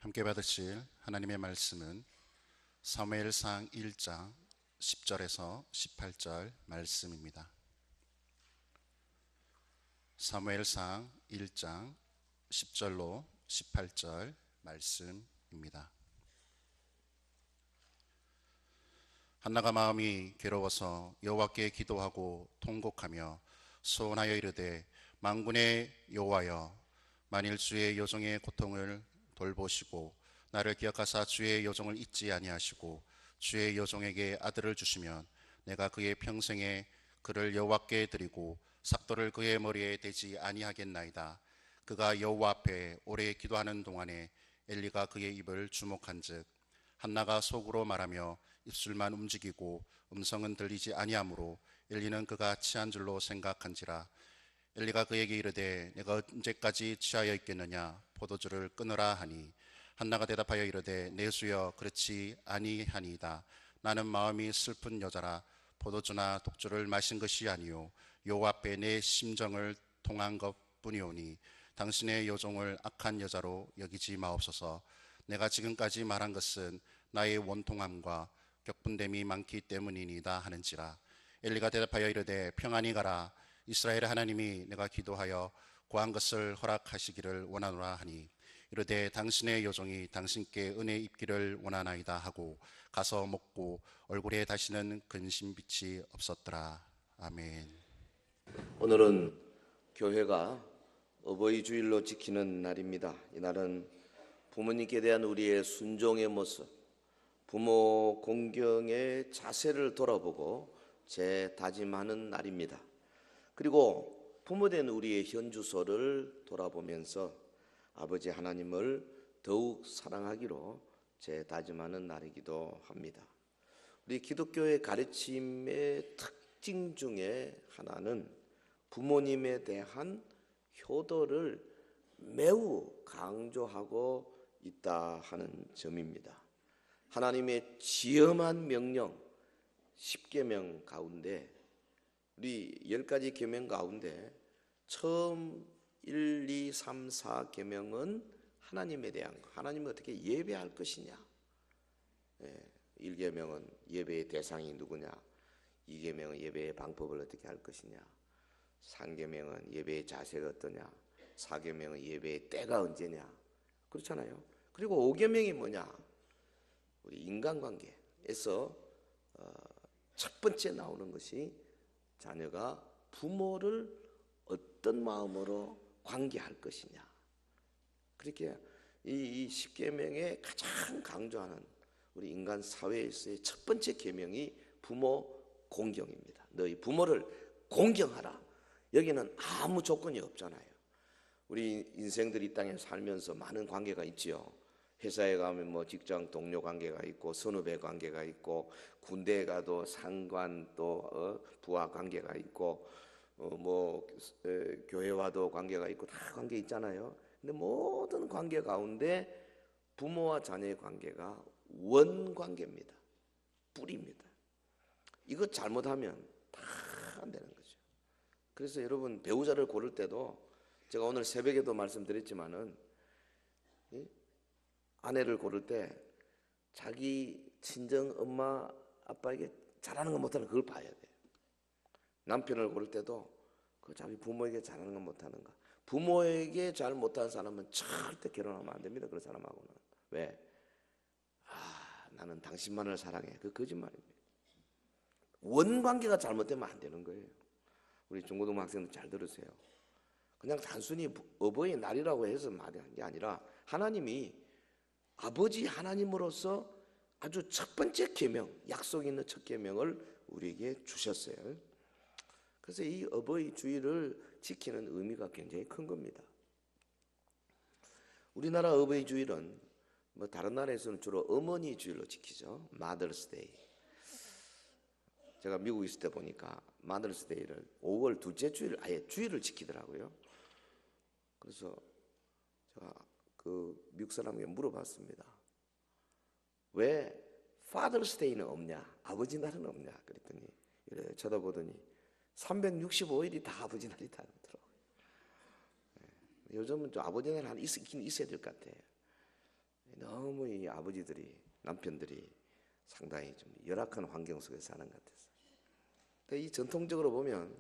함께 받으실 하나님의 말씀은 사무엘상 1장 10절에서 18절 말씀입니다. 사무엘상 1장 10절로 18절 말씀입니다. 한나가 마음이 괴로워서 여호와께 기도하고 통곡하며 소원하여 이르되, 만군의 여호와여, 만일 주의 여종의 고통을 돌보시고 나를 기억하사 주의 여종을 잊지 아니하시고 주의 여종에게 아들을 주시면 내가 그의 평생에 그를 여호와께 드리고 삭도를 그의 머리에 대지 아니하겠나이다. 그가 여호와 앞에 오래 기도하는 동안에 엘리가 그의 입을 주목한즉 한나가 속으로 말하며 입술만 움직이고 음성은 들리지 아니하므로 엘리는 그가 취한 줄로 생각한지라. 엘리가 그에게 이르되, 내가 언제까지 취하여 있겠느냐? 포도주를 끊으라 하니 한나가 대답하여 이르되, 내 주여, 그렇지 아니하니이다. 나는 마음이 슬픈 여자라. 포도주나 독주를 마신 것이 아니요 여호와 앞에 내 심정을 통한 것뿐이오니 당신의 여종을 악한 여자로 여기지 마옵소서. 내가 지금까지 말한 것은 나의 원통함과 격분됨이 많기 때문이니이다 하는지라. 엘리가 대답하여 이르되, 평안히 가라. 이스라엘 하나님이 내가 기도하여 구한 것을 허락하시기를 원하노라 하니 이르되, 당신의 여종이 당신께 은혜 입기를 원하나이다 하고 가서 먹고 얼굴에 다시는 근심빛이 없었더라. 아멘. 오늘은 교회가 어버이 주일로 지키는 날입니다. 이날은 부모님께 대한 우리의 순종의 모습, 부모 공경의 자세를 돌아보고 재다짐하는 날입니다. 그리고 부모된 우리의 현주소를 돌아보면서 아버지 하나님을 더욱 사랑하기로 재다짐하는 날이기도 합니다. 우리 기독교의 가르침의 특징 중에 하나는 부모님에 대한 효도를 매우 강조하고 있다 하는 점입니다. 하나님의 지엄한 명령 10계명 가운데, 우리 10가지 계명 가운데 처음 1, 2, 3, 4계명은 하나님에 대한 거, 하나님을 어떻게 예배할 것이냐. 1계명은 예배의 대상이 누구냐, 2계명은 예배의 방법을 어떻게 할 것이냐, 3계명은 예배의 자세가 어떠냐, 4계명은 예배의 때가 언제냐, 그렇잖아요. 그리고 5계명이 뭐냐, 우리 인간관계에서 첫 번째 나오는 것이 자녀가 부모를 어떤 마음으로 관계할 것이냐. 그렇게 이 10계명에 가장 강조하는 우리 인간 사회에서의 첫 번째 계명이 부모 공경입니다. 너희 부모를 공경하라. 여기는 아무 조건이 없잖아요. 우리 인생들이 이 땅에 살면서 많은 관계가 있지요. 회사에 가면 뭐 직장 동료 관계가 있고, 선후배 관계가 있고, 군대에 가도 상관 또 부하 관계가 있고, 교회와도 관계가 있고, 다 관계 있잖아요. 근데 모든 관계 가운데 부모와 자녀의 관계가 원관계입니다. 뿌리입니다. 이거 잘못하면 다 안 되는 거죠. 그래서 여러분, 배우자를 고를 때도 제가 오늘 새벽에도 말씀드렸지만은, 아내를 고를 때 자기 친정 엄마 아빠에게 잘하는 거 못하는 거, 그걸 봐야 돼요. 남편을 고를 때도 그 자기 부모에게 잘하는 거 못하는가. 부모에게 잘 못하는 사람은 절대 결혼하면 안 됩니다. 그런 사람하고는. 왜? 나는 당신만을 사랑해. 그 거짓말입니다. 원관계가 잘못되면 안 되는 거예요. 우리 중고등 학생들 잘 들으세요. 그냥 단순히 어버이날이라고 해서 말하는 게 아니라 하나님이 아버지 하나님으로서 아주 첫 번째 계명, 약속 있는 첫 계명을 우리에게 주셨어요. 그래서 이 어버이 주일을 지키는 의미가 굉장히 큰 겁니다. 우리나라 어버이 주일은 뭐 다른 나라에서는 주로 어머니 주일로 지키죠. Mother's Day. 제가 미국에 있을 때 보니까 Mother's Day를 5월 둘째 주일 아예 주일을 지키더라고요. 그래서 제가 그 미국 사람에게 물어봤습니다. 왜 Father's Day는 없냐, 아버지 날은 없냐 그랬더니 이래 쳐다보더니 365일이 다 아버지 날이다 그러더라고요. 요즘은 좀 아버지 날 하나 있긴 있어야 될 것 같아요. 너무 이 아버지들이, 남편들이 상당히 좀 열악한 환경 속에 사는 것 같아서. 근데 이 전통적으로 보면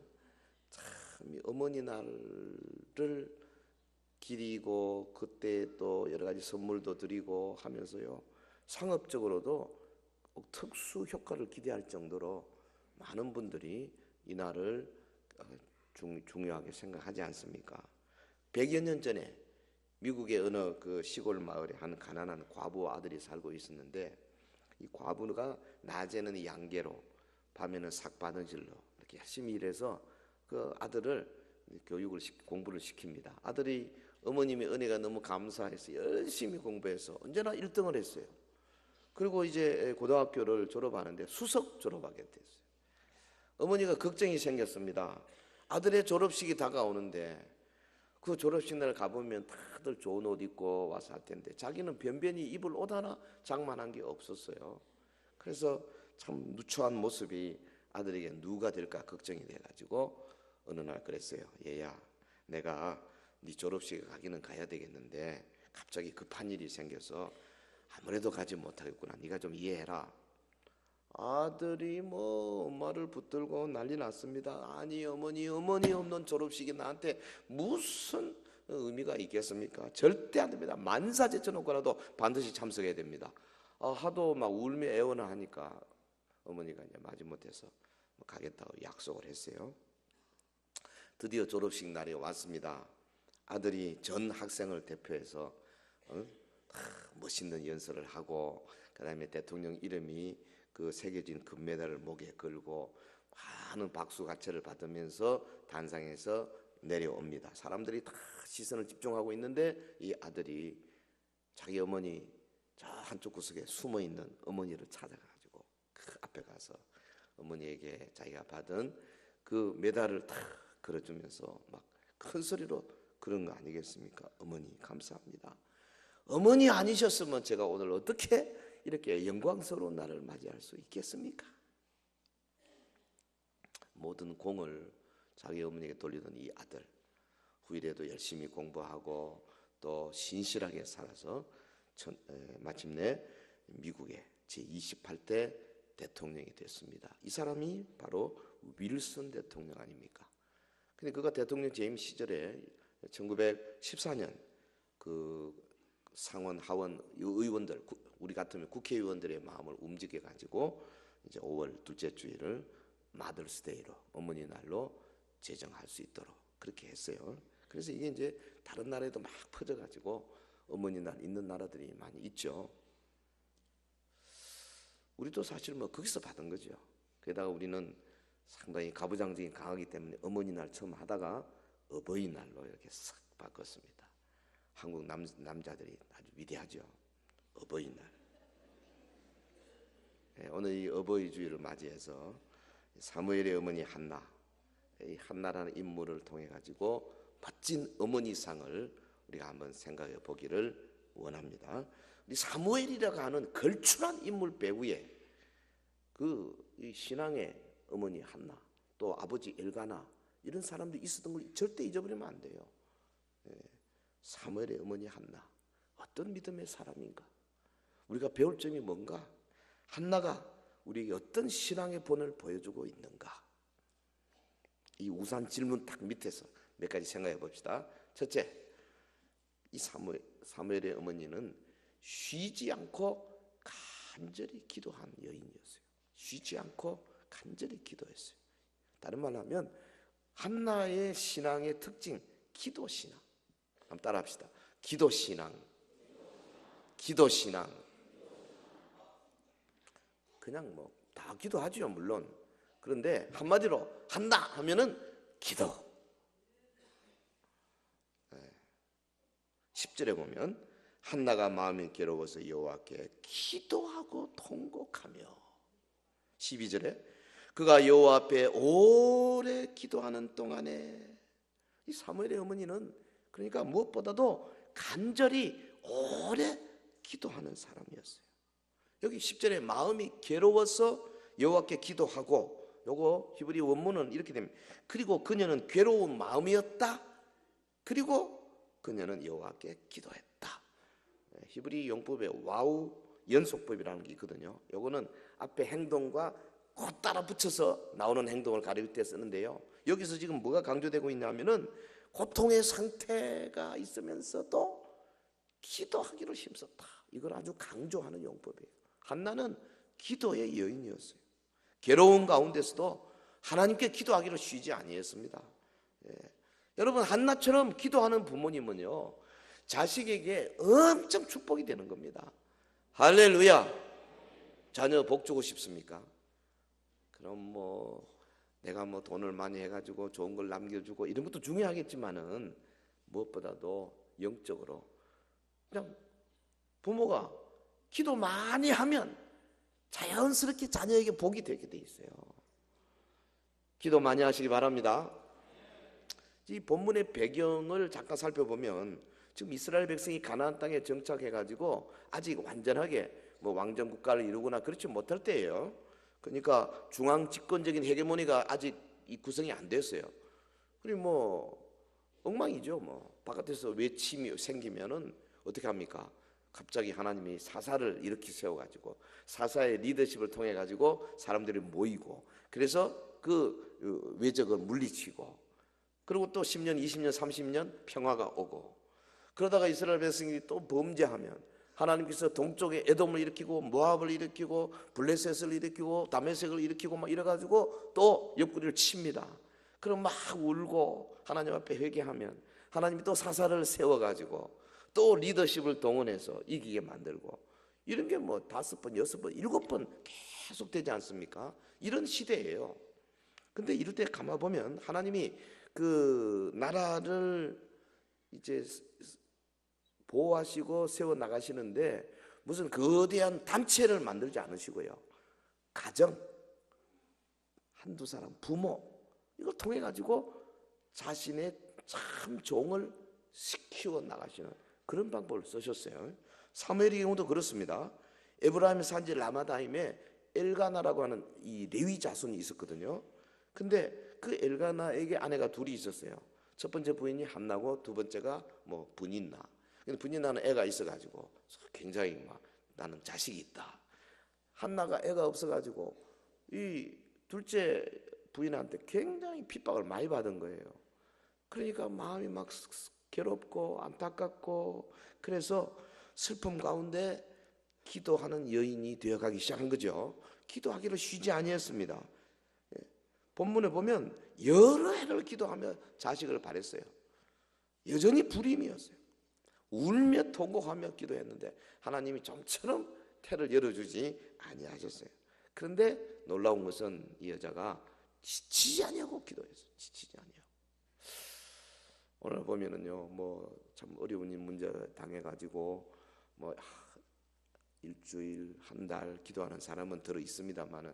참 어머니 날을 기리고 그때 또 여러 가지 선물도 드리고 하면서요, 상업적으로도 꼭 특수 효과를 기대할 정도로 많은 분들이 이 날을 중요하게 생각하지 않습니까? 100여 년 전에 미국의 어느 그 시골 마을에 한 가난한 과부 아들이 살고 있었는데, 이 과부가 낮에는 이 양계로, 밤에는 삭바느질로 이렇게 열심히 일해서 그 아들을 공부를 시킵니다. 아들이 어머님의 은혜가 너무 감사해서 열심히 공부해서 언제나 1등을 했어요. 그리고 이제 고등학교를 졸업하는데 수석 졸업하게 됐어요. 어머니가 걱정이 생겼습니다. 아들의 졸업식이 다가오는데 그 졸업식 날 가보면 다들 좋은 옷 입고 와서 할 텐데 자기는 변변히 입을 옷 하나 장만한 게 없었어요. 그래서 참 누추한 모습이 아들에게 누가 될까 걱정이 돼가지고 어느 날 그랬어요. 얘야, 내가 네 졸업식에 가기는 가야 되겠는데 갑자기 급한 일이 생겨서 아무래도 가지 못하겠구나. 네가 좀 이해해라. 아들이 뭐 엄마를 붙들고 난리 났습니다. 아니 어머니 없는 졸업식이 나한테 무슨 의미가 있겠습니까? 절대 안 됩니다. 만사 제쳐놓고라도 반드시 참석해야 됩니다. 하도 막 울며 애원을 하니까 어머니가 이제 마지못해서 가겠다고 약속을 했어요. 드디어 졸업식 날이 왔습니다. 아들이 전 학생을 대표해서 멋있는 연설을 하고, 그다음에 대통령 이름이 그 새겨진 금메달을 목에 걸고 많은 박수 가채를 받으면서 단상에서 내려옵니다. 사람들이 다 시선을 집중하고 있는데 이 아들이 자기 어머니 저 한쪽 구석에 숨어 있는 어머니를 찾아가지고 그 앞에 가서 어머니에게 자기가 받은 그 메달을 탁 걸어주면서 막 큰 소리로 그런 거 아니겠습니까? 어머니 감사합니다. 어머니 아니셨으면 제가 오늘 어떻게 이렇게 영광스러운 날을 맞이할 수 있겠습니까? 모든 공을 자기 어머니에게 돌리던 이 아들, 후일에도 열심히 공부하고 또 신실하게 살아서 마침내 미국의 제28대 대통령이 됐습니다. 이 사람이 바로 윌슨 대통령 아닙니까? 근데 그가 대통령 재임 시절에 1914년 그 상원 하원 의원들, 우리 같으면 국회의원들의 마음을 움직여 가지고 이제 5월 둘째 주일을 마더스데이로, 어머니 날로 제정할 수 있도록 그렇게 했어요. 그래서 이게 이제 다른 나라에도 막 퍼져 가지고 어머니 날 있는 나라들이 많이 있죠. 우리도 사실 뭐 거기서 받은 거죠. 게다가 우리는 상당히 가부장적인 강하기 때문에 어머니 날 처음 하다가 어버이날로 이렇게 싹 바꿨습니다. 한국 남자들이 아주 위대하죠. 어버이날. 오늘 이 어버이 주일을 맞이해서 사무엘의 어머니 한나, 이 한나라는 인물을 통해 가지고 멋진 어머니상을 우리가 한번 생각해 보기를 원합니다. 우리 사무엘이라고 하는 걸출한 인물 배후에 이 신앙의 어머니 한나, 또 아버지 엘가나, 이런 사람들이 있었던 걸 절대 잊어버리면 안 돼요. 사무엘의 어머니 한나, 어떤 믿음의 사람인가? 우리가 배울 점이 뭔가? 한나가 우리에게 어떤 신앙의 본을 보여주고 있는가? 이 우산 질문 딱 밑에서 몇 가지 생각해 봅시다. 첫째, 이 사무엘의 어머니는 쉬지 않고 간절히 기도한 여인이었어요. 쉬지 않고 간절히 기도했어요. 다른 말로 하면 한나의 신앙의 특징, 기도신앙. 한번 따라합시다. 기도신앙. 기도신앙. 그냥 뭐 다 기도하죠, 물론. 그런데 한마디로 한다 하면은 기도. 10절에 보면 한나가 마음이 괴로워서 여호와께 기도하고 통곡하며, 12절에 그가 여호와 앞에 오래 기도하는 동안에, 이 사무엘의 어머니는 그러니까 무엇보다도 간절히 오래 기도하는 사람이었어요. 여기 10절에 마음이 괴로워서 여호와께 기도하고, 요거 히브리 원문은 이렇게 됩니다. 그리고 그녀는 괴로운 마음이었다. 그리고 그녀는 여호와께 기도했다. 히브리 용법에 와우 연속법이라는 게 있거든요. 요거는 앞에 행동과 곧 따라 붙여서 나오는 행동을 가릴 때 쓰는데요. 여기서 지금 뭐가 강조되고 있냐면은 고통의 상태가 있으면서도 기도하기를 힘썼다. 이걸 아주 강조하는 용법이에요. 한나는 기도의 여인이었어요. 괴로운 가운데서도 하나님께 기도하기를 쉬지 아니했습니다. 여러분, 한나처럼 기도하는 부모님은요, 자식에게 엄청 축복이 되는 겁니다. 할렐루야. 자녀 복 주고 싶습니까? 그럼 내가 돈을 많이 해가지고 좋은 걸 남겨주고 이런 것도 중요하겠지만은 무엇보다도 영적으로 그냥 부모가 기도 많이 하면 자연스럽게 자녀에게 복이 되게 돼 있어요. 기도 많이 하시기 바랍니다. 이 본문의 배경을 잠깐 살펴보면 지금 이스라엘 백성이 가나안 땅에 정착해가지고 아직 완전하게 왕정 국가를 이루거나 그렇지 못할 때예요. 그러니까 중앙 집권적인 헤게모니가 아직 이 구성이 안 됐어요. 그리고 엉망이죠. 바깥에서 외침이 생기면은 어떻게 합니까? 갑자기 하나님이 사사를 이렇게 세워가지고 사사의 리더십을 통해 가지고 사람들이 모이고 그래서 그 외적을 물리치고 그리고 또 10년, 20년, 30년 평화가 오고 그러다가 이스라엘 백성이 또 범죄하면 하나님께서 동쪽에 에돔을 일으키고 모압을 일으키고 블레셋을 일으키고 다메섹을 일으키고 막 이래가지고 또 옆구리를 칩니다. 그럼 막 울고 하나님 앞에 회개하면 하나님이 또 사사를 세워가지고 또 리더십을 동원해서 이기게 만들고 이런 게 5번, 6번, 7번 계속 되지 않습니까? 이런 시대예요. 근데 이럴 때 가만보면 하나님이 그 나라를 이제 보호하시고 세워 나가시는데 무슨 거대한 단체를 만들지 않으시고요. 가정, 한두 사람, 부모 이걸 통해 가지고 자신의 참 종을 키워 나가시는 그런 방법을 쓰셨어요. 사무엘의 경우도 그렇습니다. 에브라임 산지 라마다임에 엘가나라고 하는 이 레위 자손이 있었거든요. 근데 그 엘가나에게 아내가 둘이 있었어요. 첫 번째 부인이 한나고 두 번째가 분인나. 근데 분인나는 애가 있어가지고 굉장히 나는 자식이 있다. 한나가 애가 없어가지고 이 둘째 부인한테 굉장히 핍박을 많이 받은 거예요. 그러니까 마음이 막 괴롭고 안타깝고 그래서 슬픔 가운데 기도하는 여인이 되어가기 시작한 거죠. 기도하기를 쉬지 아니했습니다. 본문에 보면 여러 해를 기도하며 자식을 바랬어요. 여전히 불임이었어요. 울며 통곡하며 기도했는데 하나님이 좀처럼 태를 열어주지 아니하셨어요. 그런데 놀라운 것은 이 여자가 지치지 아니하고 기도했어요. 지치지 아니하고. 오늘 보면은요, 참 어려운 문제 당해가지고 일주일, 한 달 기도하는 사람은 들어 있습니다만은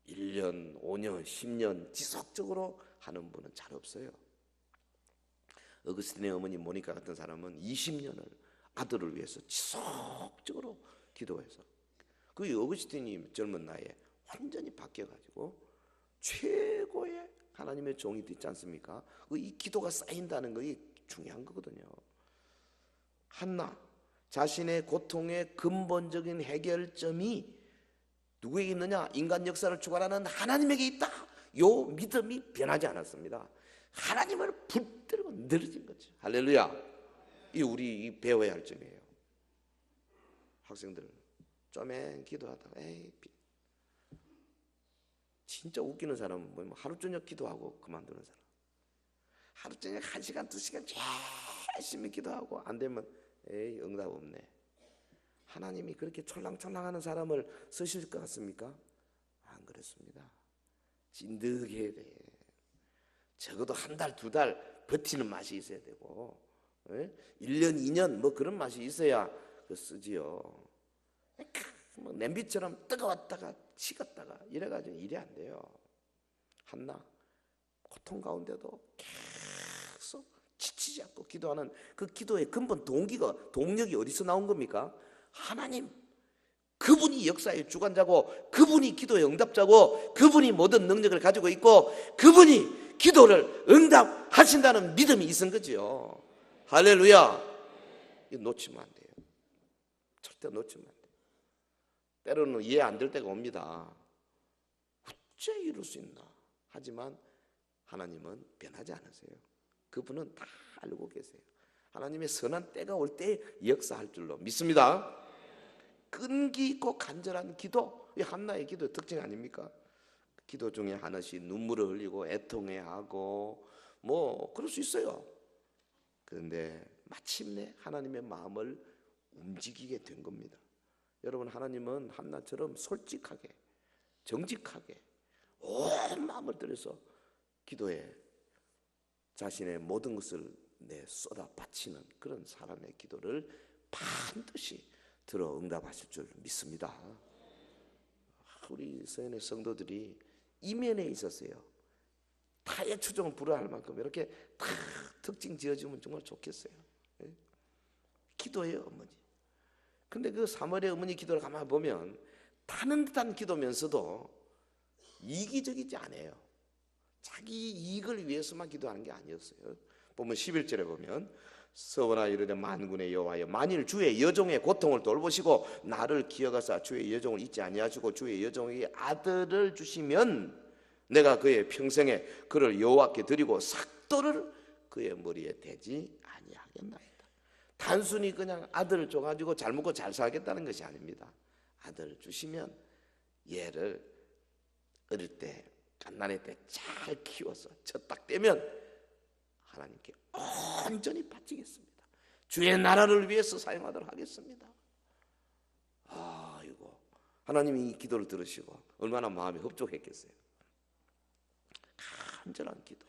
1년, 5년, 10년 지속적으로 하는 분은 잘 없어요. 어거스틴의 어머니 모니카 같은 사람은 20년을 아들을 위해서 지속적으로 기도해서 그 어거스틴이 젊은 나이에 완전히 바뀌어가지고 최고의 하나님의 종이 됐지 않습니까? 이 기도가 쌓인다는 것이 중요한 거거든요. 한나 자신의 고통의 근본적인 해결점이 누구에게 있느냐? 인간 역사를 주관하는 하나님에게 있다. 요 믿음이 변하지 않았습니다. 하나님을 붙들고 늘어진 거죠. 할렐루야. 이 우리 배워야 할 점이에요. 학생들 쪼맨 기도하다가 진짜 웃기는 사람은 하루 종일 기도하고 그만두는 사람. 하루 종일 1시간, 2시간 열심히 기도하고 안 되면 응답 없네. 하나님이 그렇게 촐랑촐랑하는 사람을 쓰실 것 같습니까? 안 그렇습니다. 찐득해야 돼. 적어도 한 달, 2달 버티는 맛이 있어야 되고 1년, 2년 그런 맛이 있어야 쓰지요. 냄비처럼 뜨거웠다가 식었다가 이래가지고 일이 안 돼요. 한나 고통 가운데도 계속 지치지 않고 기도하는 그 기도의 근본 동력이 어디서 나온 겁니까? 하나님, 그분이 역사의 주관자고 그분이 기도의 응답자고 그분이 모든 능력을 가지고 있고 그분이 기도를 응답하신다는 믿음이 있은 거죠. 할렐루야. 이거 놓치면 안 돼요. 절대 놓치면 안 돼. 때로는 이해 안 될 때가 옵니다. 어째 이럴 수 있나? 하지만 하나님은 변하지 않으세요. 그분은 다 알고 계세요. 하나님의 선한 때가 올 때 역사할 줄로 믿습니다. 끈기 있고 간절한 기도, 이 한나의 기도의 특징 아닙니까? 기도 중에 하나씩 눈물을 흘리고 애통해하고 뭐 그럴 수 있어요. 그런데 마침내 하나님의 마음을 움직이게 된 겁니다. 여러분, 하나님은 한나처럼 솔직하게 정직하게 온 마음을 들여서 기도에 자신의 모든 것을 쏟아 바치는 그런 사람의 기도를 반드시 들어 응답하실 줄 믿습니다. 우리 서연의 성도들이 이면에 있었어요. 타의 추종을 불허할 만큼 이렇게 다 특징 지어주면 정말 좋겠어요. 기도예요, 어머니. 근데 그 사마리아 어머니 기도를 가만히 보면 타는 듯한 기도면서도 이기적이지 않아요. 자기 이익을 위해서만 기도하는 게 아니었어요. 보면 11절에 보면 서원아 이르되 만군의 여호와여 만일 주의 여종의 고통을 돌보시고 나를 기억하사 주의 여종을 잊지 아니하시고 주의 여종에게 아들을 주시면 내가 그의 평생에 그를 여호와께 드리고 삭도를 그의 머리에 대지 아니하겠나이다. 단순히 그냥 아들을 줘가지고 잘 먹고 잘 살겠다는 것이 아닙니다. 아들을 주시면 얘를 어릴 때 갓난의 때 잘 키워서 저 딱 되면 하나님께 온전히 바치겠습니다. 주의 나라를 위해서 사용하도록 하겠습니다. 아이고, 하나님이 이 기도를 들으시고 얼마나 마음이 흡족했겠어요. 간절한 기도.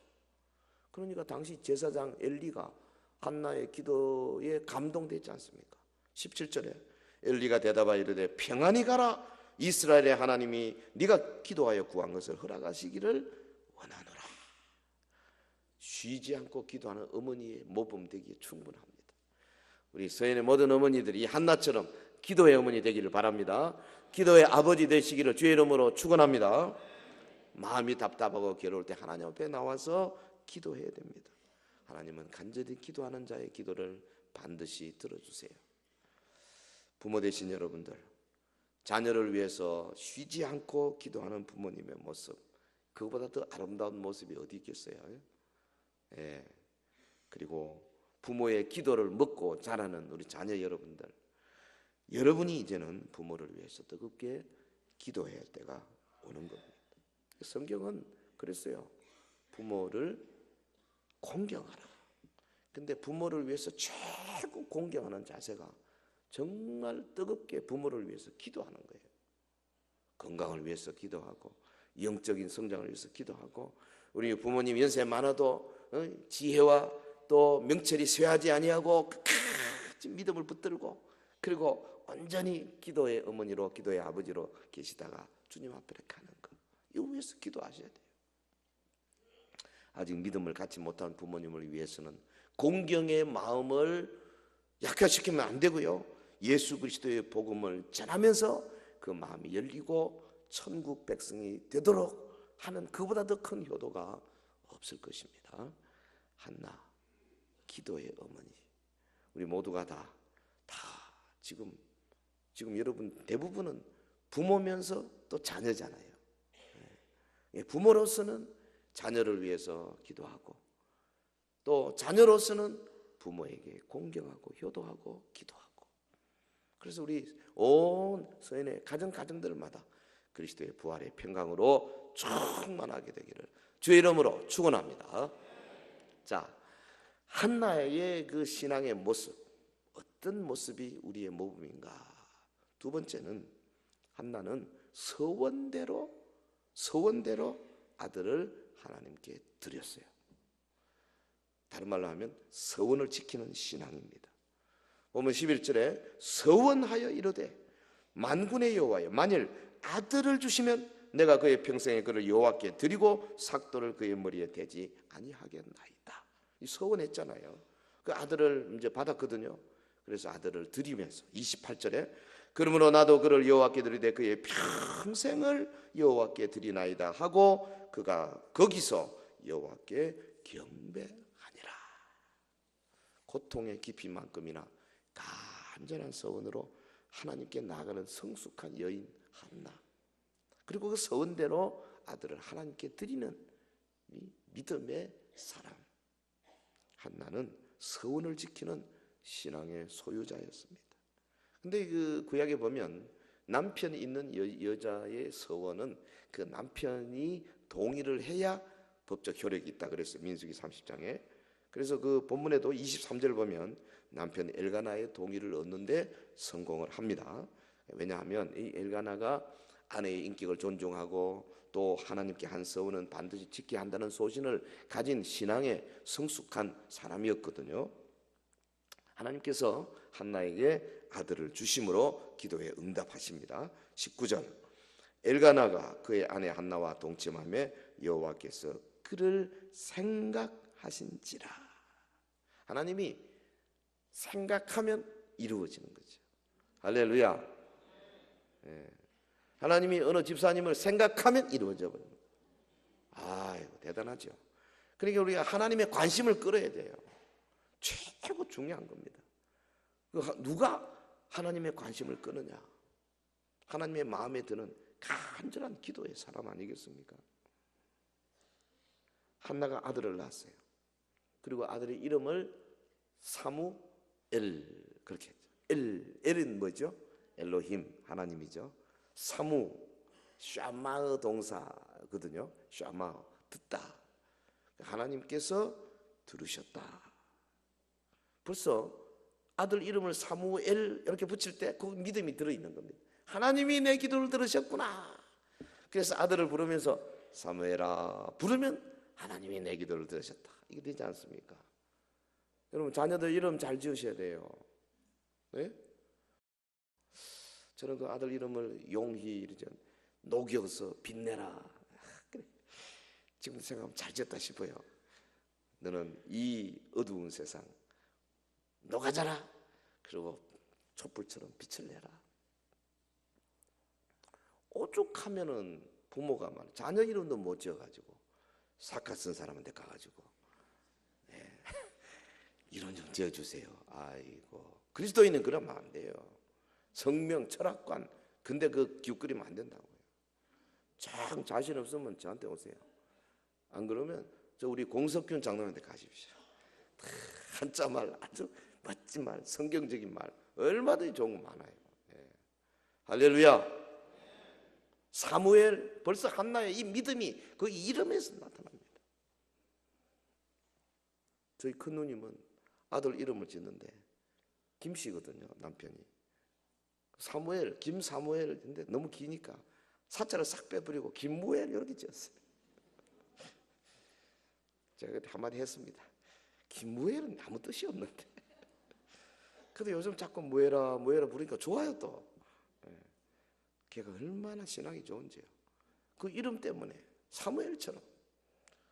그러니까 당시 제사장 엘리가 한나의 기도에 감동되지 않습니까? 17절에 엘리가 대답하여 이르되 평안히 가라. 이스라엘의 하나님이 네가 기도하여 구한 것을 허락하시기를 원하노라. 쉬지 않고 기도하는 어머니의 모범 되기에 충분합니다. 우리 서연의 모든 어머니들이 한나처럼 기도의 어머니 되기를 바랍니다. 기도의 아버지 되시기를 주의 이름으로 축원합니다. 마음이 답답하고 괴로울 때 하나님 앞에 나와서 기도해야 됩니다. 하나님은 간절히 기도하는 자의 기도를 반드시 들어주세요. 부모 되신 여러분들, 자녀를 위해서 쉬지 않고 기도하는 부모님의 모습, 그거보다 더 아름다운 모습이 어디 있겠어요? 예. 그리고 부모의 기도를 먹고 자라는 우리 자녀 여러분들, 여러분이 이제는 부모를 위해서 뜨겁게 기도해야 할 때가 오는 겁니다. 성경은 그랬어요. 부모를 공경하라. 근데 부모를 위해서 최고 공경하는 자세가 정말 뜨겁게 부모를 위해서 기도하는 거예요. 건강을 위해서 기도하고 영적인 성장을 위해서 기도하고 우리 부모님 연세 많아도 지혜와 또 명철이 쇠하지 아니하고 끝까지 믿음을 붙들고 그리고 온전히 기도의 어머니로 기도의 아버지로 계시다가 주님 앞에 가는 거, 이거 위해서 기도하셔야 돼요. 아직 믿음을 갖지 못한 부모님을 위해서는 공경의 마음을 약화시키면 안 되고요. 예수 그리스도의 복음을 전하면서 그 마음이 열리고 천국 백성이 되도록 하는 그보다 더 큰 효도가 없을 것입니다. 한나, 기도의 어머니, 우리 모두가 다 지금 여러분 대부분은 부모면서 또 자녀잖아요. 부모로서는 자녀를 위해서 기도하고 또 자녀로서는 부모에게 공경하고 효도하고 기도하고, 그래서 우리 온 서연의 가정들마다 그리스도의 부활의 평강으로 충만하게 되기를 주의 이름으로 축원합니다. 자, 한나의 그 신앙의 모습, 어떤 모습이 우리의 모범인가? 두 번째는 한나는 서원대로 아들을 하나님께 드렸어요. 다른 말로 하면 서원을 지키는 신앙입니다. 보면 11절에 서원하여 이르되 만군의 여호와여 만일 아들을 주시면 내가 그의 평생에 그를 여호와께 드리고 삭도를 그의 머리에 대지 아니하겠나이다. 이 서원했잖아요. 그 아들을 이제 받았거든요. 그래서 아들을 드리면서 28절에 그러므로 나도 그를 여호와께 드리되 그의 평생을 여호와께 드리나이다 하고 그가 거기서 여호와께 경배하니라. 고통의 깊이만큼이나 간절한 서원으로 하나님께 나아가는 성숙한 여인 한나, 그리고 그 서원대로 아들을 하나님께 드리는 이 믿음의 사람 한나는 서원을 지키는 신앙의 소유자였습니다. 근데 그 구약에 보면 남편이 있는 여자의 서원은 그 남편이 동의를 해야 법적 효력이 있다 그랬어요. 민수기 30장에. 그래서 그 본문에도 23절 보면 남편 엘가나의 동의를 얻는데 성공을 합니다. 왜냐하면 이 엘가나가 아내의 인격을 존중하고 또 하나님께 한 서원은 반드시 지켜야 한다는 소신을 가진 신앙의 성숙한 사람이었거든요. 하나님께서 한나에게 아들을 주심으로 기도에 응답하십니다. 19절, 엘가나가 그의 아내 한나와 동침하며 여호와께서 그를 생각하신지라. 하나님이 생각하면 이루어지는 거죠. 할렐루야. 하나님이 어느 집사님을 생각하면 이루어져 버려요. 아이고 대단하죠. 그러니까 우리가 하나님의 관심을 끌어야 돼요. 최고 중요한 겁니다. 누가 하나님의 관심을 끄느냐? 하나님의 마음에 드는 간절한 기도의 사람 아니겠습니까? 한나가 아들을 낳았어요. 그리고 아들의 이름을 사무엘 그렇게 했죠. 엘은 뭐죠? 엘로힘 하나님이죠. 사무 샤마의 동사거든요. 샤마 듣다. 하나님께서 들으셨다. 벌써 아들 이름을 사무엘 이렇게 붙일 때 그 믿음이 들어있는 겁니다. 하나님이 내 기도를 들으셨구나. 그래서 아들을 부르면서 사무엘아 부르면 하나님이 내 기도를 들으셨다. 이게 되지 않습니까? 여러분 자녀들 이름 잘 지으셔야 돼요. 네? 저는 그 아들 이름을 용희 이러죠. 녹여서 빛내라. 그래. 지금 생각하면 잘 지었다 싶어요. 너는 이 어두운 세상 녹아져라. 그리고 촛불처럼 빛을 내라. 오죽하면은 부모가 막 자녀 이름도 못 지어가지고 사카 쓴 사람한테 가가지고 이런 좀 지어주세요. 아이고 그리스도인은 그러면 안 돼요. 성명 철학관 근데 그 기웃거리면 안 된다고요. 참 자신 없으면 저한테 오세요. 안 그러면 저 우리 공석균 장로한테 가십시오. 한자말 아주 멋진 말, 성경적인 말 얼마든지 좋은 거 많아요. 할렐루야. 사무엘 벌써 한나의 이 믿음이 그 이름에서 나타납니다. 저희 큰 누님은 아들 이름을 짓는데 김씨거든요. 남편이 사무엘, 김사무엘 근데 너무 기니까 사자를 싹 빼버리고 김무엘 이렇게 지었어요. 제가 그때 한마디 했습니다. 김무엘은 아무 뜻이 없는데 근데 요즘 자꾸 무에라 부르니까 좋아요 또. 걔가 얼마나 신앙이 좋은지요. 그 이름 때문에 사무엘처럼.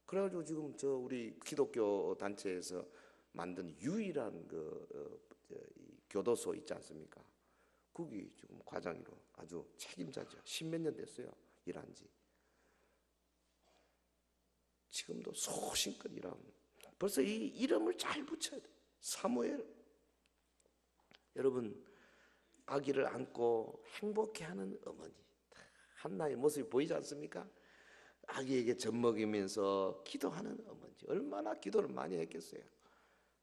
그래가지고 지금 저 우리 기독교 단체에서 만든 유일한 교도소 있지 않습니까? 거기 지금 과장으로 아주 책임자죠. 10몇 년 됐어요. 일한 지. 지금도 소신껏 일하면 벌써 이 이름을 잘 붙여야 돼. 사무엘. 여러분 아기를 안고 행복해하는 어머니 한나의 모습이 보이지 않습니까? 아기에게 젖 먹이면서 기도하는 어머니 얼마나 기도를 많이 했겠어요.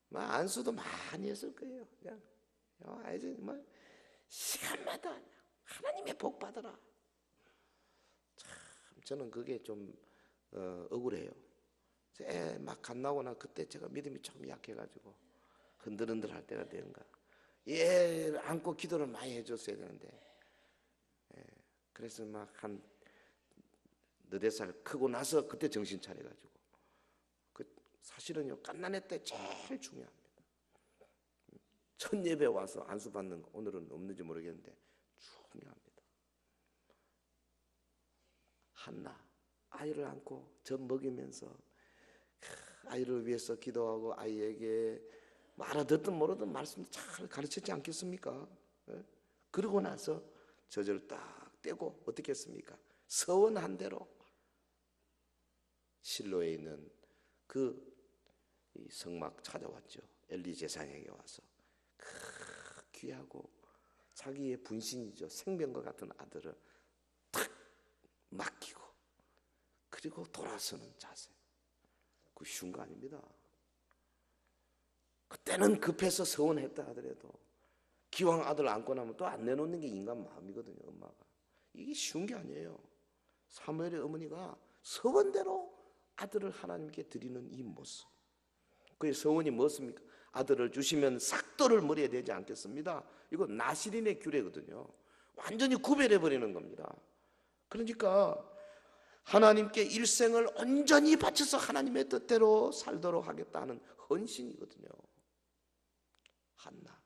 막 안수도 많이 했을 거예요. 그냥 아이들 뭐 시간마다 하나님의 복 받아라. 참 저는 그게 좀 억울해요. 애 막 갓 나오나 그때 제가 믿음이 좀 약해가지고 흔들흔들 할 때가 되는가. 얘를 안고 기도를 많이 해줬어야 되는데 그래서 막 한 4살 크고 나서 그때 정신 차려가지고 사실은요 갓난애 때 제일 중요합니다. 첫 예배 와서 안수 받는 거 오늘은 없는지 모르겠는데 중요합니다. 한나 아이를 안고 젖 먹이면서 아이를 위해서 기도하고 아이에게 알아듣든 모르든 말씀도 잘 가르쳤지 않겠습니까? 그러고 나서 저절을 딱 떼고 어떻게 했습니까? 서원한 대로 실로에 있는 그 성막 찾아왔죠. 엘리 제사장에게 와서 귀하고 자기의 분신이죠. 생명과 같은 아들을 탁 맡기고 그리고 돌아서는 자세. 그 쉬운 거 아닙니다. 그때는 급해서 서운했다 하더라도 기왕 아들 안고 나면 또 안 내놓는 게 인간 마음이거든요. 엄마가. 이게 쉬운 게 아니에요. 사무엘의 어머니가 서원대로 아들을 하나님께 드리는 이 모습. 그의 서원이 무엇입니까? 아들을 주시면 삭도를 머리에 대지 않겠습니다. 이거 나실인의 규례거든요. 완전히 구별해버리는 겁니다. 그러니까 하나님께 일생을 온전히 바쳐서 하나님의 뜻대로 살도록 하겠다는 헌신이거든요. 한나,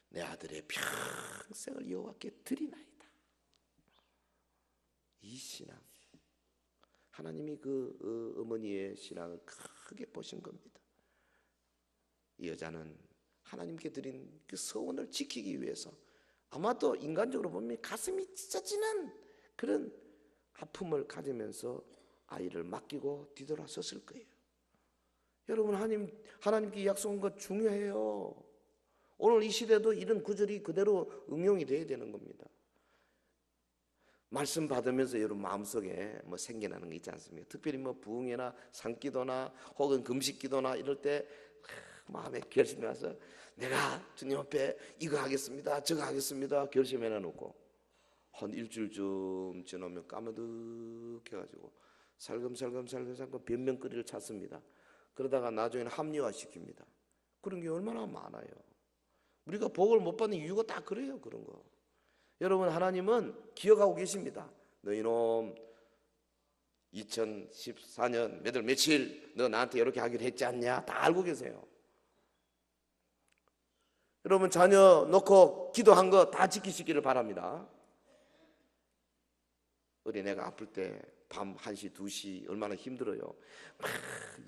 내 아들의 평생을 여호와께 드리나이다. 이 신앙, 하나님이 그 어머니의 신앙을 크게 보신 겁니다. 이 여자는 하나님께 드린 그 서원을 지키기 위해서 아마도 인간적으로 보면 가슴이 찢어지는 그런 아픔을 가지면서 아이를 맡기고 뒤돌아섰을 거예요. 여러분, 하나님께 약속한 것 중요해요. 오늘 이 시대도 이런 구절이 그대로 응용이 돼야 되는 겁니다. 말씀 받으면서 여러분 마음속에 뭐 생겨나는 게 있지 않습니까? 특별히 뭐 부흥회나 산기도나 혹은 금식기도나 이럴 때 마음에 결심이 와서 내가 주님 앞에 이거 하겠습니다, 저거 하겠습니다 결심해 놔놓고 한 일주일쯤 지나면 까마득해가지고 살금살금 변명거리를 찾습니다. 그러다가 나중에는 합리화시킵니다. 그런 게 얼마나 많아요. 우리가 복을 못 받는 이유가 다 그래요. 그런 거. 여러분, 하나님은 기억하고 계십니다. 너희놈 2014년 몇 월 며칠 너 나한테 이렇게 하기로 했지 않냐? 다 알고 계세요. 여러분, 자녀 놓고 기도한 거 다 지키시기를 바랍니다. 어린애가 아플 때 밤 1시, 2시 얼마나 힘들어요. 막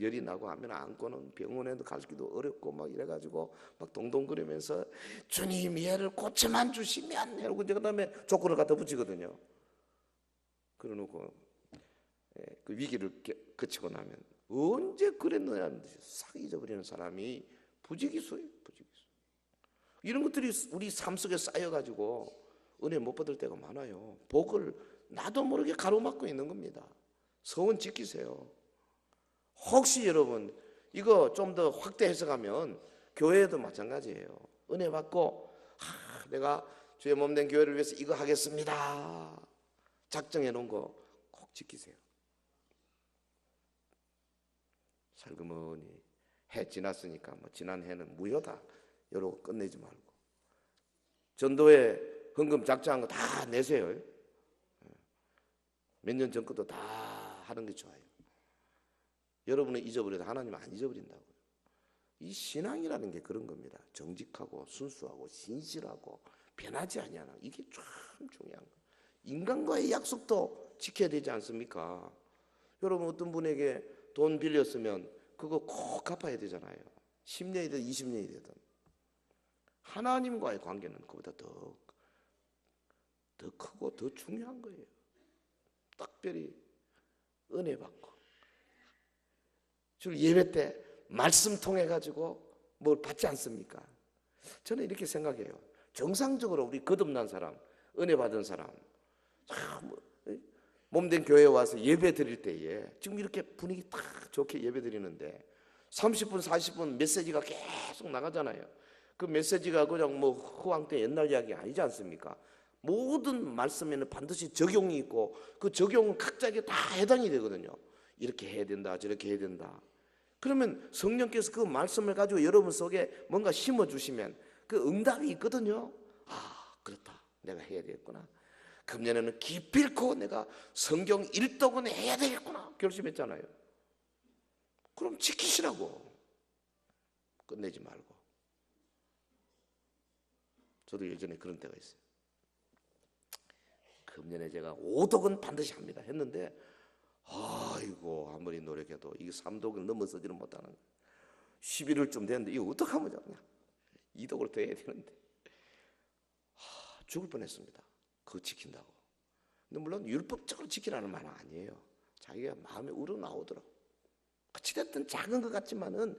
열이 나고 하면 안고는 병원에도 가기도 어렵고 막 이래가지고 막 동동거리면서 주님 얘를 고쳐만 주시면 이러고 이제 그다음에 조건을 갖다 붙이거든요. 그러놓고 그 위기를 거치고 나면 언제 그랬느냐는 듯이 싹 잊어버리는 사람이 부지기수예요. 부지기수. 이런 것들이 우리 삶 속에 쌓여가지고 은혜 못 받을 때가 많아요. 복을 나도 모르게 가로막고 있는 겁니다. 서원 지키세요. 혹시 여러분 이거 좀 더 확대 해석하면 교회도 마찬가지예요. 은혜 받고 내가 주의 몸된 교회를 위해서 이거 하겠습니다 작정해 놓은 거 꼭 지키세요. 살그머니 해 지났으니까 뭐 지난 해는 무효다 이러고 끝내지 말고 전도에 헌금 작정한 거 다 내세요. 몇 년 전 것도 다 하는 게 좋아요. 여러분은 잊어버려도 하나님은 안 잊어버린다고요. 이 신앙이라는 게 그런 겁니다. 정직하고 순수하고 신실하고 변하지 아니하나, 이게 참 중요한 거예요. 인간과의 약속도 지켜야 되지 않습니까? 여러분, 어떤 분에게 돈 빌렸으면 그거 꼭 갚아야 되잖아요. 10년이든 20년이 되든. 하나님과의 관계는 그보다 더 크고 더 중요한 거예요. 특별히 은혜 받고 주로 예배 때 말씀 통해 가지고 뭘 받지 않습니까? 저는 이렇게 생각해요. 정상적으로 우리 거듭난 사람, 은혜 받은 사람, 몸된 교회에 와서 예배 드릴 때에 지금 이렇게 분위기 딱 좋게 예배 드리는데 30분 40분 메시지가 계속 나가잖아요. 그 메시지가 그냥 뭐 후왕 때 옛날 이야기 아니지 않습니까? 모든 말씀에는 반드시 적용이 있고 그 적용은 각자에게 다 해당이 되거든요. 이렇게 해야 된다, 저렇게 해야 된다. 그러면 성령께서 그 말씀을 가지고 여러분 속에 뭔가 심어주시면 그 응답이 있거든요. 아, 그렇다, 내가 해야 되겠구나. 금년에는 기필코 내가 성경 1독은 해야 되겠구나 결심했잖아요. 그럼 지키시라고. 끝내지 말고. 저도 예전에 그런 때가 있어요. 금년에 제가 5독은 반드시 합니다 했는데 아이고 아무리 노력해도 이게 3독을 넘어서지는 못하는 거예요. 11월쯤 됐는데 이거 어떡하면 좋냐. 2독을 더 해야 되는데 죽을 뻔했습니다. 그거 지킨다고. 근데 물론 율법적으로 지키라는 말은 아니에요. 자기가 마음에 우러나오더라고. 어찌됐든 작은 것 같지만은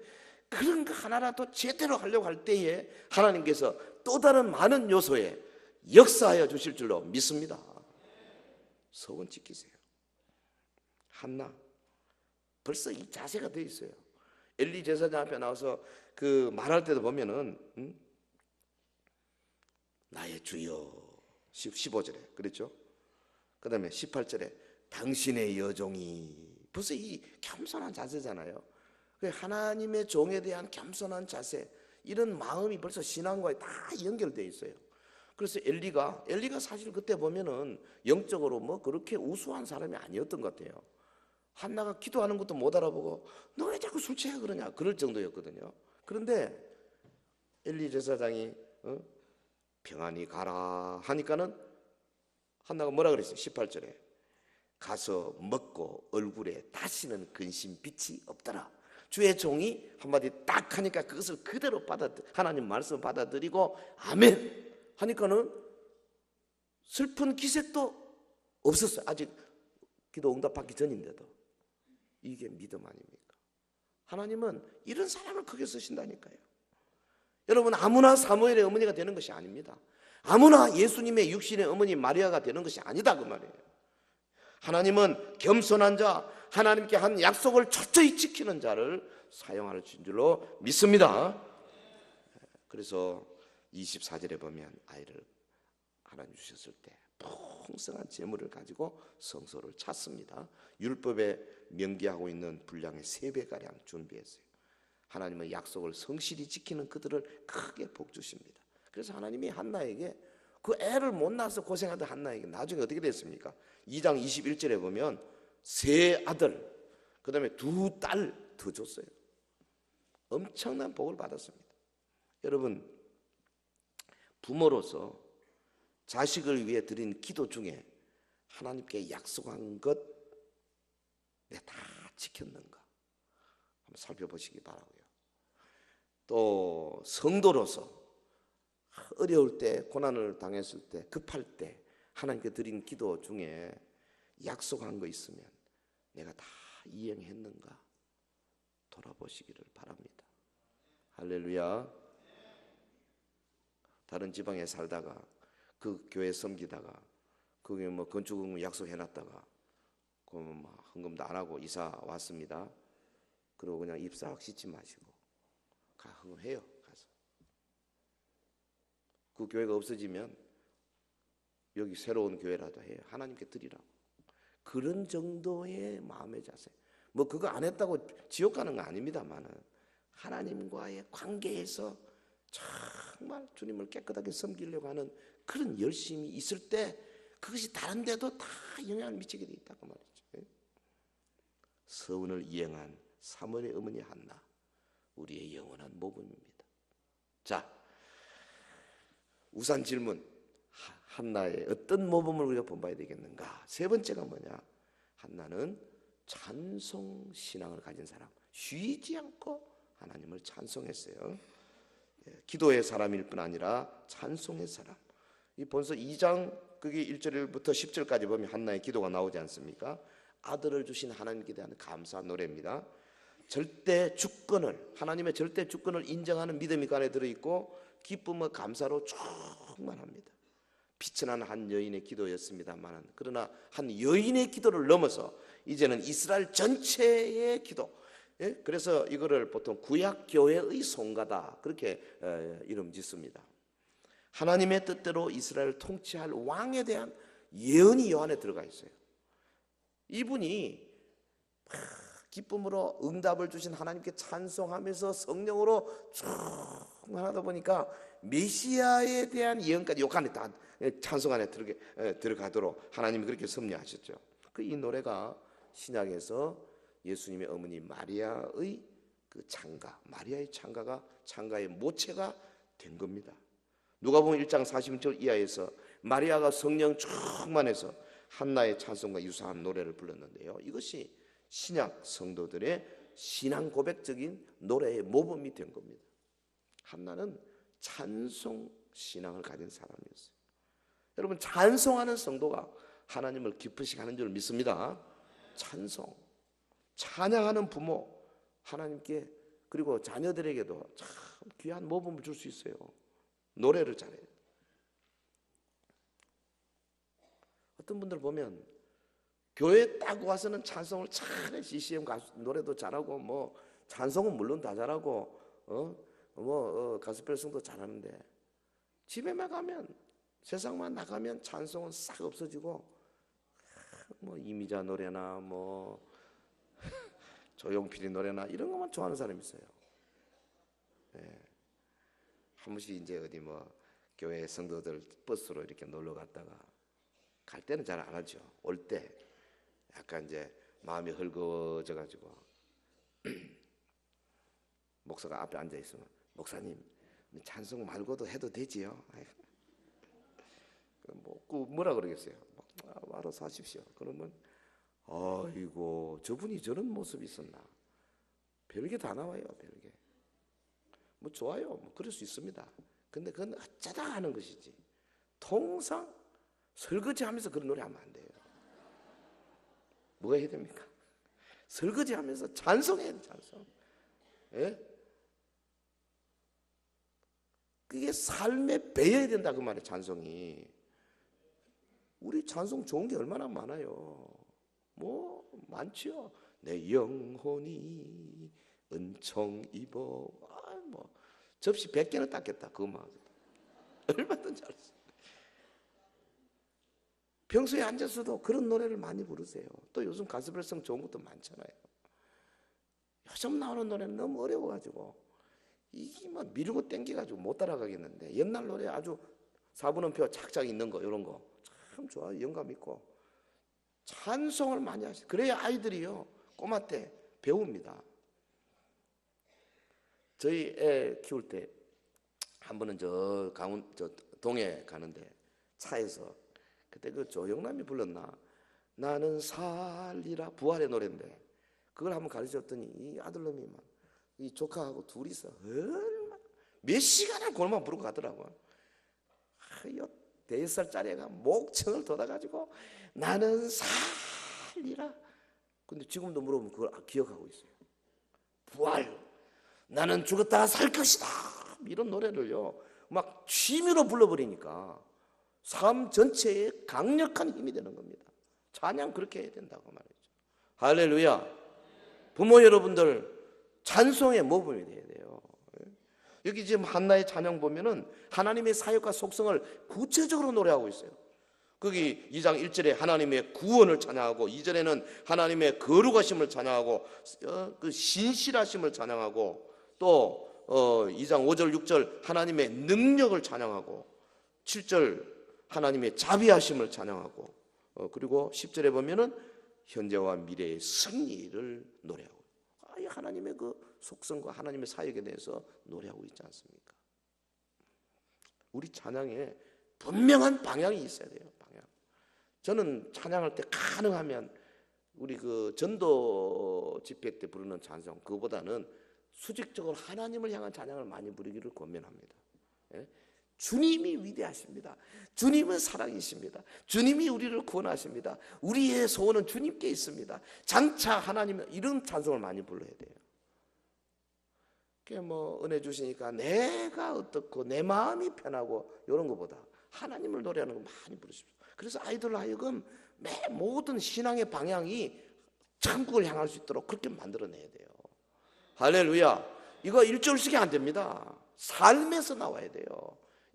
그런 거 하나라도 제대로 하려고 할 때에 하나님께서 또 다른 많은 요소에 역사하여 주실 줄로 믿습니다. 서원 지키세요. 한나 벌써 이 자세가 돼 있어요. 엘리 제사장 앞에 나와서 그 말할 때도 보면은 나의 주여 15절에 그랬죠. 그 다음에 18절에 당신의 여종이, 벌써 이 겸손한 자세잖아요. 하나님의 종에 대한 겸손한 자세, 이런 마음이 벌써 신앙과에 다 연결되어 있어요. 그래서 엘리가 사실 그때 보면은 영적으로 뭐 그렇게 우수한 사람이 아니었던 것 같아요. 한나가 기도하는 것도 못 알아보고 너 왜 자꾸 술 취해 그러냐, 그럴 정도였거든요. 그런데 엘리 제사장이 평안히 가라 하니까는 한나가 뭐라 그랬어요? 18절에 가서 먹고 얼굴에 다시는 근심 빛이 없더라. 주의 종이 한마디 딱 하니까 그것을 그대로 하나님 말씀 받아들이고 아멘 하니까는 슬픈 기색도 없었어요. 아직 기도 응답 받기 전인데도. 이게 믿음 아닙니까? 하나님은 이런 사람을 크게 쓰신다니까요. 여러분, 아무나 사무엘의 어머니가 되는 것이 아닙니다. 아무나 예수님의 육신의 어머니 마리아가 되는 것이 아니다 그 말이에요. 하나님은 겸손한 자, 하나님께 한 약속을 철저히 지키는 자를 사용할 줄로 믿습니다. 그래서 24절에 보면 아이를 하나님 주셨을 때 풍성한 재물을 가지고 성소를 찾습니다. 율법에 명기하고 있는 분량의 3배가량 준비했어요. 하나님의 약속을 성실히 지키는 그들을 크게 복 주십니다. 그래서 하나님이 한나에게, 그 애를 못 낳아서 고생하던 한나에게 나중에 어떻게 됐습니까? 2장 21절에 보면 3 아들, 그 다음에 2 딸 더 줬어요. 엄청난 복을 받았습니다. 여러분, 부모로서 자식을 위해 드린 기도 중에 하나님께 약속한 것 내가 다 지켰는가 한번 살펴보시기 바라고요. 또 성도로서 어려울 때, 고난을 당했을 때, 급할 때 하나님께 드린 기도 중에 약속한 거 있으면 내가 다 이행했는가 돌아보시기를 바랍니다. 할렐루야. 다른 지방에 살다가 그 교회 섬기다가 그게 뭐 건축 약속해놨다가 그러면 뭐 헌금도 안 하고 이사 왔습니다. 그리고 그냥 입 싹 씻지 마시고 가 헌금해요. 가서 그 교회가 없어지면 여기 새로운 교회라도 해요. 하나님께 드리라고. 그런 정도의 마음의 자세. 뭐 그거 안 했다고 지옥 가는 거 아닙니다만은 하나님과의 관계에서 정말 주님을 깨끗하게 섬기려고 하는 그런 열심이 있을 때 그것이 다른 데도 다 영향을 미치게 돼 있다고 말이죠. 서운을 이행한 사무엘의 어머니 한나, 우리의 영원한 모범입니다. 자, 우선 질문, 한나의 어떤 모범을 우리가 본봐야 되겠는가? 3번째가 뭐냐? 한나는 찬송 신앙을 가진 사람, 쉬지 않고 하나님을 찬송했어요. 기도의 사람일 뿐 아니라 찬송의 사람. 이 본서 2장 그게 1절부터 10절까지 보면 한나의 기도가 나오지 않습니까? 아들을 주신 하나님께 대한 감사 노래입니다. 절대 주권을, 하나님의 절대 주권을 인정하는 믿음이 그 안에 들어있고 기쁨과 감사로 충만합니다. 빛이 나는 한 여인의 기도였습니다만, 그러나 한 여인의 기도를 넘어서 이제는 이스라엘 전체의 기도. 그래서 이거를 보통 구약교회의 송가다 그렇게 이름 짓습니다. 하나님의 뜻대로 이스라엘을 통치할 왕에 대한 예언이 요 안에 들어가 있어요. 이분이 기쁨으로 응답을 주신 하나님께 찬송하면서 성령으로 충만하다 보니까 메시아에 대한 예언까지 요 안에 다 찬송 안에 들어가도록 하나님이 그렇게 섭리하셨죠. 이 노래가 신약에서 예수님의 어머니 마리아의 그 창가, 마리아의 창가가 창가의 모체가 된 겁니다. 누가복음 1장 46절 이하에서 마리아가 성령 충만해서 한나의 찬송과 유사한 노래를 불렀는데요. 이것이 신약 성도들의 신앙 고백적인 노래의 모범이 된 겁니다. 한나는 찬송 신앙을 가진 사람이었어요. 여러분, 찬송하는 성도가 하나님을 기쁘시게 하는 줄 믿습니다. 찬송, 찬양하는 부모, 하나님께 그리고 자녀들에게도 참 귀한 모범을 줄 수 있어요. 노래를 잘해요. 어떤 분들 보면 교회 딱 와서는 찬송을 잘해. CCM 가수 노래도 잘하고 뭐 찬송은 물론 다 잘하고 가스펠 성도 잘하는데 집에만 가면 세상만 나가면 찬송은 싹 없어지고 뭐 이미자 노래나 뭐 조용필이 노래나 이런 것만 좋아하는 사람이 있어요. 네. 한 번씩 이제 어디 뭐 교회 성도들 버스로 이렇게 놀러 갔다가 갈 때는 잘 안 하죠. 올 때 약간 이제 마음이 헐거워져 가지고 목사가 앞에 앉아 있으면 목사님 찬송 말고도 해도 되지요? 뭐라 그러겠어요? 알아서 하십시오. 그러면 아이고 저분이 저런 모습이 있었나? 별게 다 나와요. 별게. 뭐 좋아요. 뭐 그럴 수 있습니다. 근데 그건 어쩌다 하는 것이지. 통상 설거지하면서 그런 노래 하면 안 돼요. 뭐가 해야 됩니까? 설거지하면서 찬송해야 돼. 찬송. 예? 그게 삶에 배어야 된다 그 말이에요. 찬송이. 우리 찬송 좋은 게 얼마나 많아요. 뭐 많지요. 내 영혼이 은총 입어. 뭐 접시 100개는 닦겠다. 그것만 얼마든지 할 수. 평소에 앉아서도 그런 노래를 많이 부르세요. 또 요즘 가스펠성 좋은 것도 많잖아요. 요즘 나오는 노래는 너무 어려워가지고 이게 막 밀고 땡겨가지고 못 따라가겠는데 옛날 노래 아주 4분음표 착착 있는 거 이런 거 참 좋아요. 영감 있고 찬송을 많이 하시죠. 그래야 아이들이요 꼬마 때 배웁니다. 저희 애 키울 때 한 번은 저 동해 가는데 차에서 그때 그 조영남이 불렀나 나는 살리라 부활의 노래인데 그걸 한번 가르쳤더니 이 아들놈이 막 이 조카하고 둘이서 얼마 몇 시간을 그걸만 부르고 가더라고요. 5살짜리 애가 목청을 돋아가지고 나는 살리라. 근데 지금도 물어보면 그걸 기억하고 있어요. 부활 나는 죽었다가 살 것이다 이런 노래를요 막 취미로 불러버리니까 삶 전체에 강력한 힘이 되는 겁니다. 찬양 그렇게 해야 된다고 말이죠. 할렐루야. 부모 여러분들 찬송의 모범이 돼야 돼요. 여기 지금 한나의 찬양 보면은 하나님의 사역과 속성을 구체적으로 노래하고 있어요. 거기 2장 1절에 하나님의 구원을 찬양하고 2절에는 하나님의 거룩하심을 찬양하고 그 신실하심을 찬양하고 또 2장 5절 6절 하나님의 능력을 찬양하고 7절 하나님의 자비하심을 찬양하고 그리고 10절에 보면은 현재와 미래의 승리를 노래하고 하나님의 그 속성과 하나님의 사역에 대해서 노래하고 있지 않습니까? 우리 찬양에 분명한 방향이 있어야 돼요. 방향. 저는 찬양할 때 가능하면 우리 그 전도 집회 때 부르는 찬송 그거보다는 수직적으로 하나님을 향한 찬양을 많이 부르기를 권면합니다. 예? 주님이 위대하십니다. 주님은 사랑이십니다. 주님이 우리를 구원하십니다. 우리의 소원은 주님께 있습니다. 장차 하나님 이런 찬송을 많이 불러야 돼요. 그게 뭐 은혜 주시니까 내가 어떻고 내 마음이 편하고 이런 것보다 하나님을 노래하는 거 많이 부르십시오. 그래서 아이들 하여금 모든 신앙의 방향이 천국을 향할 수 있도록 그렇게 만들어내야 돼요. 할렐루야. 이거 1절씩이 안 됩니다. 삶에서 나와야 돼요.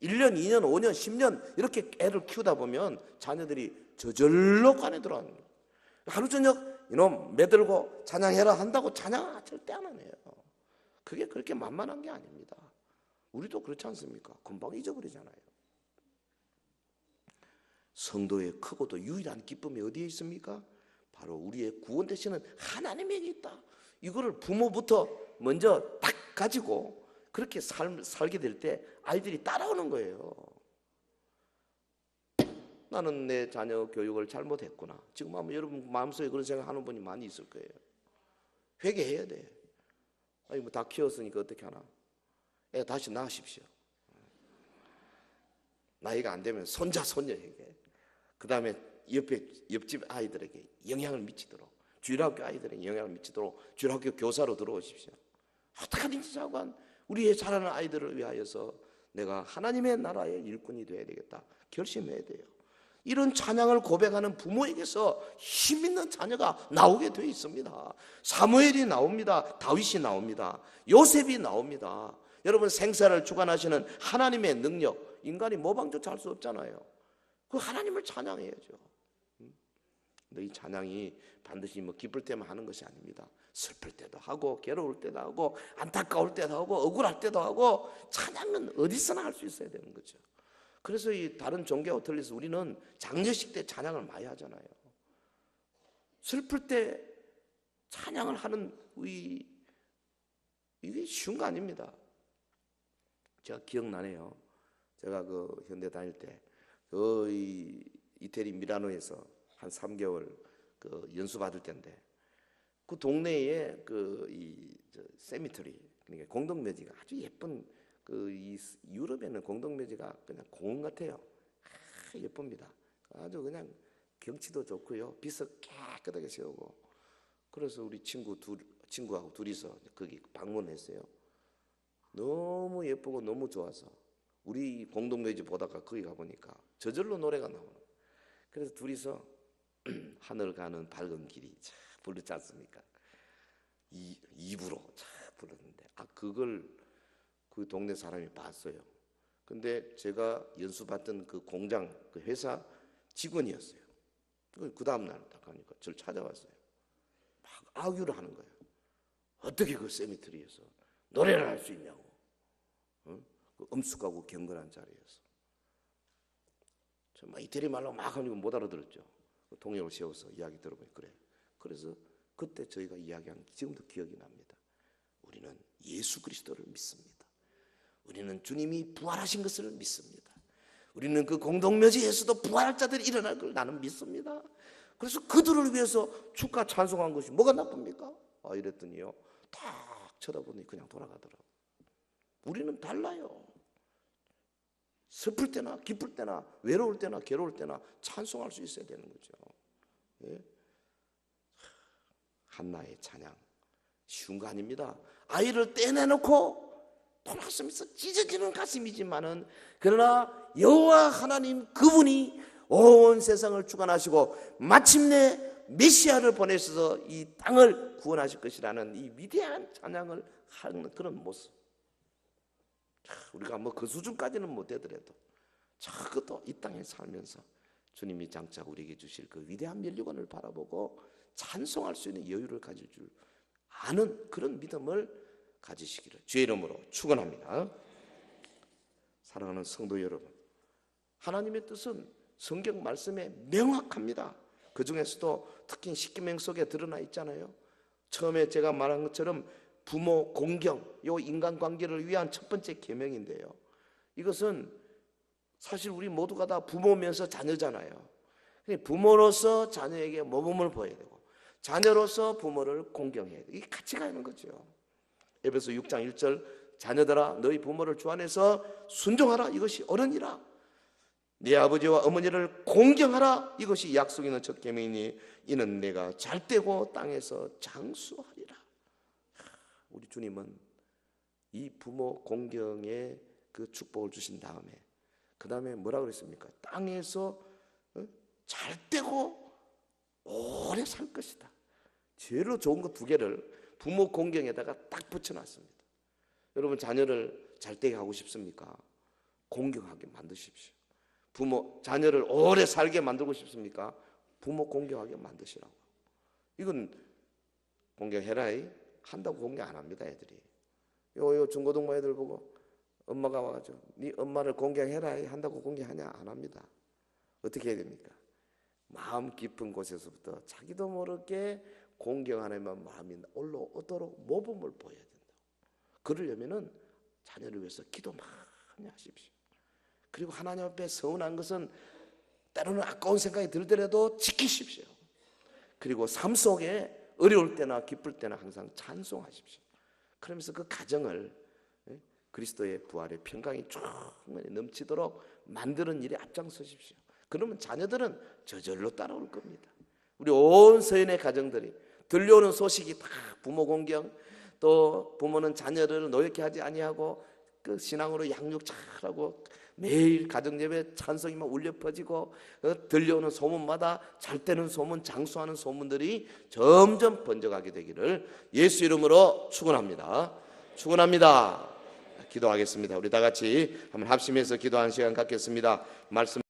1년, 2년, 5년, 10년 이렇게 애를 키우다 보면 자녀들이 저절로 관에 들어가는 거예요. 하루 저녁 이놈 매들고 찬양해라 한다고 찬양 절대 안 하네요. 그게 그렇게 만만한 게 아닙니다. 우리도 그렇지 않습니까? 금방 잊어버리잖아요. 성도의 크고도 유일한 기쁨이 어디에 있습니까? 바로 우리의 구원 되시는 하나님에게 있다. 이거를 부모부터 먼저 딱 가지고 그렇게 살게 될 때 아이들이 따라오는 거예요. 나는 내 자녀 교육을 잘못했구나. 지금 아마 여러분 마음속에 그런 생각하는 분이 많이 있을 거예요. 회개해야 돼. 아니 뭐 다 키웠으니까 어떻게 하나. 애 다시 낳으십시오. 나이가 안 되면 손자 손녀에게 그 다음에 옆집 아이들에게 영향을 미치도록 주일학교 아이들에게 영향을 미치도록 주일학교 교사로 들어오십시오. 어떡하든지 자관 우리의 자라는 아이들을 위하여서 내가 하나님의 나라의 일꾼이 되어야 되겠다 결심해야 돼요. 이런 찬양을 고백하는 부모에게서 힘있는 자녀가 나오게 되어 있습니다. 사무엘이 나옵니다. 다윗이 나옵니다. 요셉이 나옵니다. 여러분 생사를 주관하시는 하나님의 능력, 인간이 모방조차 할 수 없잖아요. 그 하나님을 찬양해야죠. 근데 이 찬양이 반드시 뭐 기쁠 때만 하는 것이 아닙니다. 슬플 때도 하고 괴로울 때도 하고 안타까울 때도 하고 억울할 때도 하고 찬양은 어디서나 할 수 있어야 되는 거죠. 그래서 이 다른 종교와 틀려서 우리는 장례식 때 찬양을 많이 하잖아요. 슬플 때 찬양을 하는 이게 쉬운 거 아닙니다. 제가 기억나네요. 제가 그 현대 다닐 때 이태리 미라노에서 한 3개월 그 연수 받을 때인데 그 동네에 세미터리 그러니까 공동묘지가 아주 예쁜 이 유럽에는 공동묘지가 그냥 공원 같아요. 예쁩니다. 아주 그냥 경치도 좋고요. 비석 깨끗하게 세우고 그래서 우리 친구하고 둘이서 거기 방문했어요. 너무 예쁘고 너무 좋아서 우리 공동묘지 보다가 거기 가보니까 저절로 노래가 나오는 거예요. 그래서 둘이서 하늘 가는 밝은 길이 참 부르지 않습니까? 입으로 참 불렀는데 그걸 그 동네 사람이 봤어요. 근데 제가 연수 받던 그 공장 그 회사 직원이었어요. 그 다음 날 딱 가니까 저를 찾아왔어요. 막 아우유를 하는 거예요. 어떻게 그 세미트리에서 노래를 할 수 있냐고. 그 엄숙하고 경건한 자리에서. 막 이태리 말로 막 하니까 못 알아들었죠. 동역을 세워서 이야기 들어보니 그래. 그래서 그때 저희가 이야기한 게 지금도 기억이 납니다. 우리는 예수 그리스도를 믿습니다. 우리는 주님이 부활하신 것을 믿습니다. 우리는 그 공동묘지에서도 부활할 자들이 일어날 걸 나는 믿습니다. 그래서 그들을 위해서 축가 찬송한 것이 뭐가 나쁩니까? 이랬더니요. 딱 쳐다보니 그냥 돌아가더라고요. 우리는 달라요. 슬플 때나 기쁠 때나 외로울 때나 괴로울 때나 찬송할 수 있어야 되는 거죠. 예? 한나의 찬양 쉬운 거 아닙니다. 아이를 떼내놓고 돌아서면서 찢어지는 가슴이지만은 그러나 여호와 하나님 그분이 온 세상을 주관하시고 마침내 메시아를 보내셔서 이 땅을 구원하실 것이라는 이 위대한 찬양을 하는 그런 모습. 우리가 뭐 그 수준까지는 못 되더라도 적어도 이 땅에 살면서 주님이 장차 우리에게 주실 그 위대한 면류관을 바라보고 찬송할 수 있는 여유를 가질 줄 아는 그런 믿음을 가지시기를 주의 이름으로 축원합니다. 사랑하는 성도 여러분, 하나님의 뜻은 성경 말씀에 명확합니다. 그 중에서도 특히 십계명 속에 드러나 있잖아요. 처음에 제가 말한 것처럼 부모 공경, 요 인간관계를 위한 첫 번째 계명인데요. 이것은 사실 우리 모두가 다 부모면서 자녀잖아요. 부모로서 자녀에게 모범을 보여야 되고 자녀로서 부모를 공경해야 돼요. 이게 같이 가는 거죠. 에베소 6장 1절 자녀들아 너희 부모를 주 안에서 순종하라 이것이 옳으니라. 네 아버지와 어머니를 공경하라 이것이 약속 있는 첫 계명이니 이는 내가 잘되고 땅에서 장수하리라. 우리 주님은 이 부모 공경에 그 축복을 주신 다음에 그 다음에 뭐라 그랬습니까? 땅에서 잘되고 오래 살 것이다. 제일 좋은 거 두 개를 부모 공경에다가 딱 붙여놨습니다. 여러분 자녀를 잘되게 하고 싶습니까? 공경하게 만드십시오. 부모 자녀를 오래 살게 만들고 싶습니까? 부모 공경하게 만드시라고. 이건 공경해라이 한다고 공경 안 합니다. 애들이 요 중고등부 애들 보고 엄마가 와가지고 네 엄마를 공경해라이 한다고 공경하냐? 안 합니다. 어떻게 해야 됩니까? 마음 깊은 곳에서부터 자기도 모르게 공경하는 마음이 올라오도록 모범을 보여야 된다고. 그러려면은 자녀를 위해서 기도 많이 하십시오. 그리고 하나님 앞에 서운한 것은 때로는 아까운 생각이 들더라도 지키십시오. 그리고 삶 속에 어려울 때나 기쁠 때나 항상 찬송하십시오. 그러면서 그 가정을 그리스도의 부활의 평강이 충분히 넘치도록 만드는 일에 앞장서십시오. 그러면 자녀들은 저절로 따라올 겁니다. 우리 온 서인의 가정들이 들려오는 소식이 다 부모 공경, 또 부모는 자녀를 노엽게 하지 아니하고 그 신앙으로 양육 잘하고 매일 가정예배 찬송이 막 울려 퍼지고 들려오는 소문마다 잘 되는 소문, 장수하는 소문들이 점점 번져가게 되기를 예수 이름으로 축원합니다. 축원합니다. 기도하겠습니다. 우리 다 같이 한번 합심해서 기도하는 시간 갖겠습니다. 말씀